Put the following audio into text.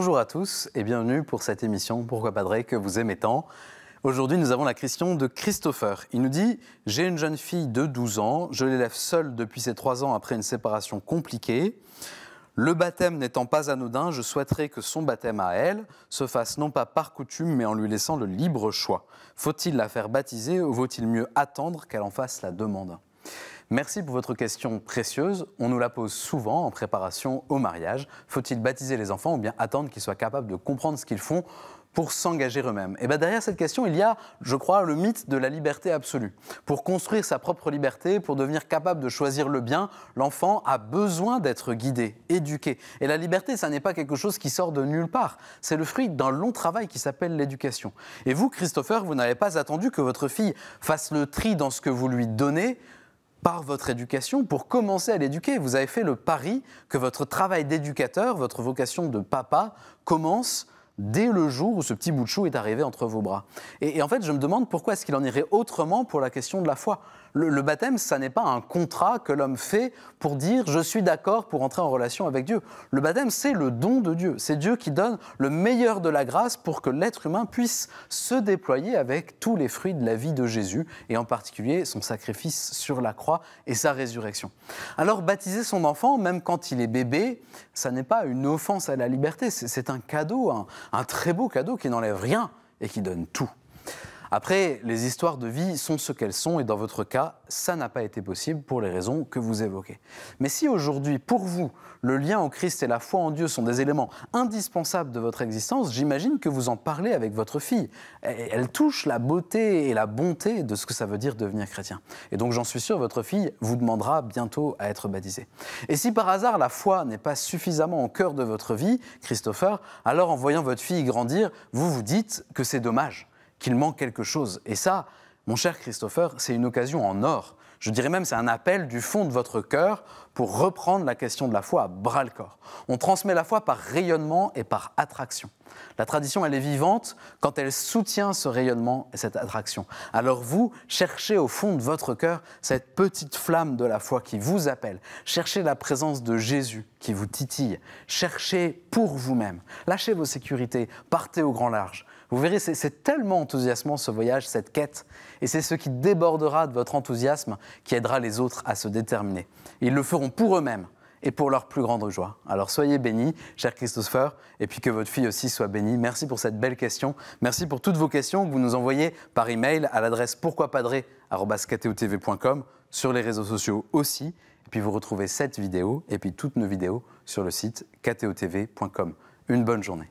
Bonjour à tous et bienvenue pour cette émission Pourquoi Padré que vous aimez tant. Aujourd'hui, nous avons la question de Christopher. Il nous dit « J'ai une jeune fille de 12 ans, je l'élève seule depuis ses 3 ans après une séparation compliquée. Le baptême n'étant pas anodin, je souhaiterais que son baptême à elle se fasse non pas par coutume, mais en lui laissant le libre choix. Faut-il la faire baptiser ou vaut-il mieux attendre qu'elle en fasse la demande ?» Merci pour votre question précieuse. On nous la pose souvent en préparation au mariage. Faut-il baptiser les enfants ou bien attendre qu'ils soient capables de comprendre ce qu'ils font pour s'engager eux-mêmes? Et bien derrière cette question, il y a, je crois, le mythe de la liberté absolue. Pour construire sa propre liberté, pour devenir capable de choisir le bien, l'enfant a besoin d'être guidé, éduqué. Et la liberté, ça n'est pas quelque chose qui sort de nulle part. C'est le fruit d'un long travail qui s'appelle l'éducation. Et vous, Christopher, vous n'avez pas attendu que votre fille fasse le tri dans ce que vous lui donnez par votre éducation pour commencer à l'éduquer. Vous avez fait le pari que votre travail d'éducateur, votre vocation de papa, commence dès le jour où ce petit bout de chou est arrivé entre vos bras. Et en fait, je me demande pourquoi est-ce qu'il en irait autrement pour la question de la foi. Le baptême, ça n'est pas un contrat que l'homme fait pour dire « je suis d'accord pour entrer en relation avec Dieu ». Le baptême, c'est le don de Dieu. C'est Dieu qui donne le meilleur de la grâce pour que l'être humain puisse se déployer avec tous les fruits de la vie de Jésus, et en particulier son sacrifice sur la croix et sa résurrection. Alors, baptiser son enfant, même quand il est bébé, ça n'est pas une offense à la liberté, c'est un cadeau, un très beau cadeau qui n'enlève rien et qui donne tout. Après, les histoires de vie sont ce qu'elles sont et dans votre cas, ça n'a pas été possible pour les raisons que vous évoquez. Mais si aujourd'hui, pour vous, le lien au Christ et la foi en Dieu sont des éléments indispensables de votre existence, j'imagine que vous en parlez avec votre fille. Elle touche la beauté et la bonté de ce que ça veut dire devenir chrétien. Et donc j'en suis sûr, votre fille vous demandera bientôt à être baptisée. Et si par hasard la foi n'est pas suffisamment au cœur de votre vie, Christopher, alors en voyant votre fille grandir, vous vous dites que c'est dommage, qu'il manque quelque chose. Et ça, mon cher Christopher, c'est une occasion en or. Je dirais même c'est un appel du fond de votre cœur pour reprendre la question de la foi à bras-le-corps. On transmet la foi par rayonnement et par attraction. La tradition, elle est vivante quand elle soutient ce rayonnement et cette attraction. Alors vous, cherchez au fond de votre cœur cette petite flamme de la foi qui vous appelle. Cherchez la présence de Jésus qui vous titille. Cherchez pour vous-même. Lâchez vos sécurités, partez au grand large. Vous verrez, c'est tellement enthousiasmant ce voyage, cette quête, et c'est ce qui débordera de votre enthousiasme qui aidera les autres à se déterminer. Ils le feront pour eux-mêmes et pour leur plus grande joie. Alors soyez bénis, cher Christopher, et puis que votre fille aussi soit bénie. Merci pour cette belle question. Merci pour toutes vos questions que vous nous envoyez par email à l'adresse pourquoipadré@ktotv.com, sur les réseaux sociaux aussi. Et puis vous retrouvez cette vidéo et puis toutes nos vidéos sur le site ktotv.com. Une bonne journée.